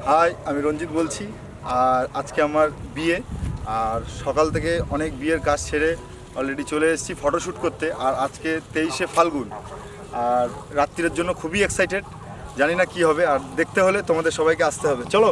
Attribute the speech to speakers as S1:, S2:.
S1: High, আমি রঞ্জিত বলছি। আর আজকে আমার বিয়ে, আর সকাল থেকে অনেক বিয়ের কাজ ছেড়ে অলরেডি চলে এসেছি ফটোশ্যুট করতে। আর আজকে 23শে ফাল্গুন, আর রাত্রির জন্য খুবই এক্সাইটেড। জানি না কি হবে, আর দেখতে হলে তোমাদের সবাইকে আসতে হবে। চলো।